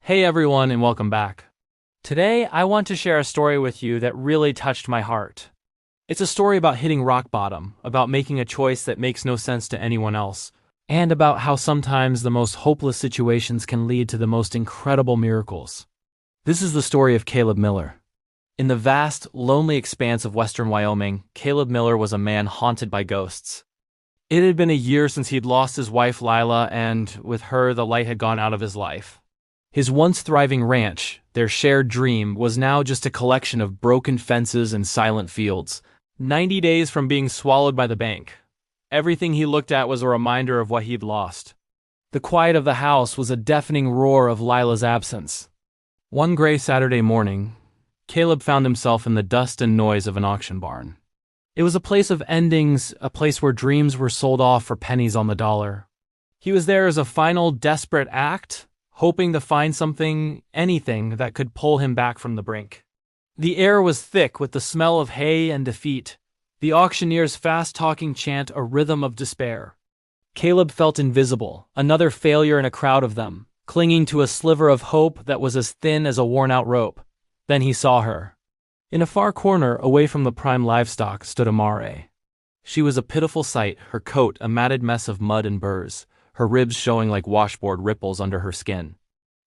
Hey everyone, and welcome back. Today, I want to share a story with you that really touched my heart. It's a story about hitting rock bottom, about making a choice that makes no sense to anyone else, and about how sometimes the most hopeless situations can lead to the most incredible miracles. This is the story of Caleb Miller. In the vast, lonely expanse of western Wyoming, Caleb Miller was a man haunted by ghosts. It had been a year since he'd lost his wife Lila, and with her, the light had gone out of his life. His once thriving ranch, their shared dream, was now just a collection of broken fences and silent fields, 90 days from being swallowed by the bank. Everything he looked at was a reminder of what he'd lost. The quiet of the house was a deafening roar of Lila's absence. One gray Saturday morning, Caleb found himself in the dust and noise of an auction barn. It was a place of endings, a place where dreams were sold off for pennies on the dollar. He was there as a final, desperate act, hoping to find something, anything, that could pull him back from the brink. The air was thick with the smell of hay and defeat, the auctioneer's fast-talking chant a rhythm of despair. Caleb felt invisible, another failure in a crowd of them, clinging to a sliver of hope that was as thin as a worn-out rope. Then he saw her. In a far corner, away from the prime livestock, stood a mare. She was a pitiful sight, her coat a matted mess of mud and burrs, her ribs showing like washboard ripples under her skin.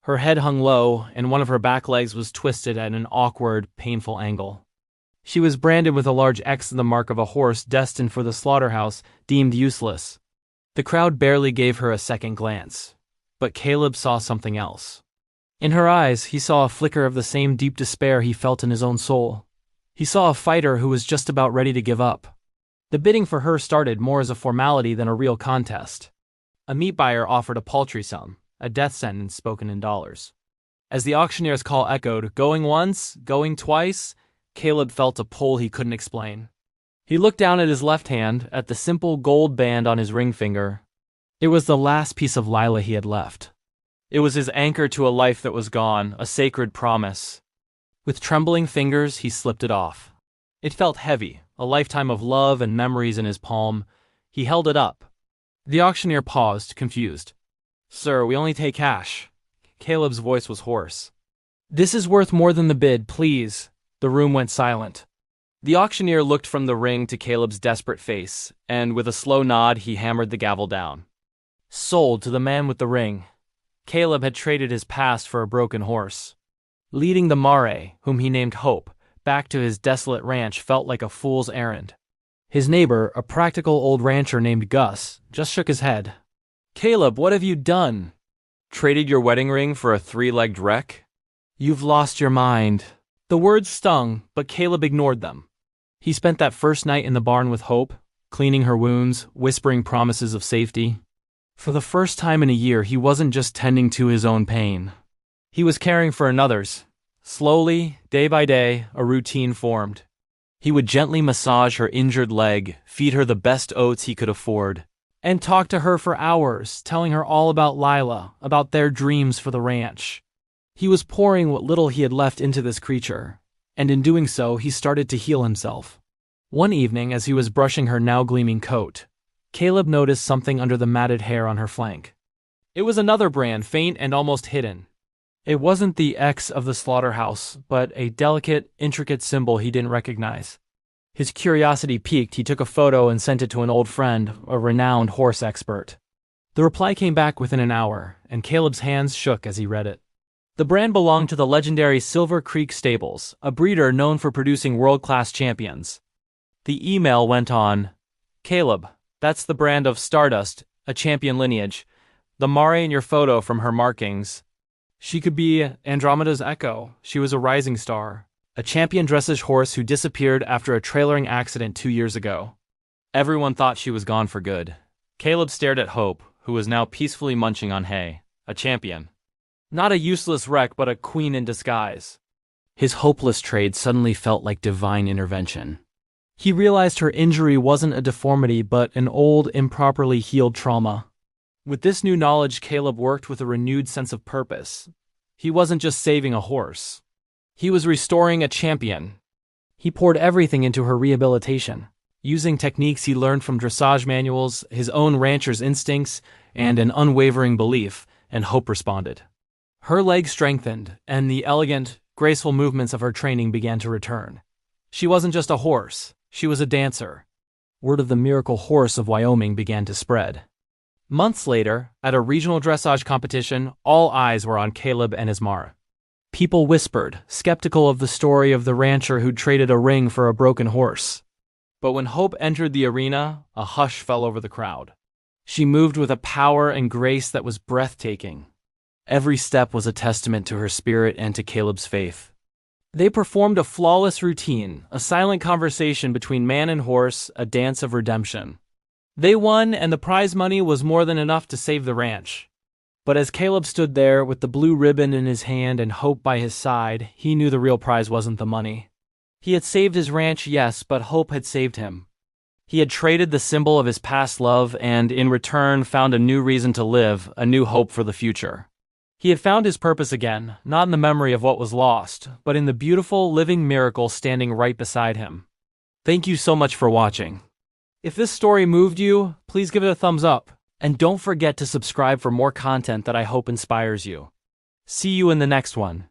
Her head hung low, and one of her back legs was twisted at an awkward, painful angle. She was branded with a large X in the mark of a horse destined for the slaughterhouse, deemed useless. The crowd barely gave her a second glance, but Caleb saw something else. In her eyes, he saw a flicker of the same deep despair he felt in his own soul. He saw a fighter who was just about ready to give up. The bidding for her started more as a formality than a real contest. A meat buyer offered a paltry sum, a death sentence spoken in dollars. As the auctioneer's call echoed, going once, going twice, Caleb felt a pull he couldn't explain. He looked down at his left hand, at the simple gold band on his ring finger. It was the last piece of Lila he had left. It was his anchor to a life that was gone, a sacred promise. With trembling fingers, he slipped it off. It felt heavy, a lifetime of love and memories in his palm. He held it up. The auctioneer paused, confused. "Sir, we only take cash." Caleb's voice was hoarse. "This is worth more than the bid, please." The room went silent. The auctioneer looked from the ring to Caleb's desperate face, and with a slow nod he hammered the gavel down. Sold to the man with the ring. Caleb had traded his past for a broken horse. Leading the mare, whom he named Hope, back to his desolate ranch felt like a fool's errand. His neighbor, a practical old rancher named Gus, just shook his head. "Caleb, what have you done? Traded your wedding ring for a three-legged wreck? You've lost your mind." The words stung, but Caleb ignored them. He spent that first night in the barn with Hope, cleaning her wounds, whispering promises of safety. For the first time in a year, he wasn't just tending to his own pain. He was caring for another's. Slowly, day by day, a routine formed. He would gently massage her injured leg, feed her the best oats he could afford, and talk to her for hours, telling her all about Lila, about their dreams for the ranch. He was pouring what little he had left into this creature, and in doing so, he started to heal himself. One evening, as he was brushing her now gleaming coat, Caleb noticed something under the matted hair on her flank. It was another brand, faint and almost hidden. It wasn't the X of the slaughterhouse, but a delicate, intricate symbol he didn't recognize. His curiosity piqued, he took a photo and sent it to an old friend, a renowned horse expert. The reply came back within an hour, and Caleb's hands shook as he read it. The brand belonged to the legendary Silver Creek Stables, a breeder known for producing world-class champions. The email went on, "Caleb, that's the brand of Stardust, a champion lineage. The mare in your photo from her markings. She could be Andromeda's echo. She was a rising star, a champion dressage horse who disappeared after a trailering accident 2 years ago. Everyone thought she was gone for good." Caleb stared at Hope, who was now peacefully munching on hay. A champion. Not a useless wreck, but a queen in disguise. His hopeless trade suddenly felt like divine intervention. He realized her injury wasn't a deformity, but an old, improperly healed trauma. With this new knowledge, Caleb worked with a renewed sense of purpose. He wasn't just saving a horse. He was restoring a champion. He poured everything into her rehabilitation, using techniques he learned from dressage manuals, his own rancher's instincts, and an unwavering belief, and Hope responded. Her legs strengthened, and the elegant, graceful movements of her training began to return. She wasn't just a horse, she was a dancer. Word of the miracle horse of Wyoming began to spread. Months later, at a regional dressage competition, all eyes were on Caleb and his mare. People whispered, skeptical of the story of the rancher who'd traded a ring for a broken horse. But when Hope entered the arena, a hush fell over the crowd. She moved with a power and grace that was breathtaking. Every step was a testament to her spirit and to Caleb's faith. They performed a flawless routine, a silent conversation between man and horse, a dance of redemption. They won, and the prize money was more than enough to save the ranch. But as Caleb stood there with the blue ribbon in his hand and Hope by his side, he knew the real prize wasn't the money. He had saved his ranch, yes, but Hope had saved him. He had traded the symbol of his past love and, in return, found a new reason to live, a new hope for the future. He had found his purpose again, not in the memory of what was lost, but in the beautiful, living miracle standing right beside him. Thank you so much for watching. If this story moved you, please give it a thumbs up, and don't forget to subscribe for more content that I hope inspires you. See you in the next one.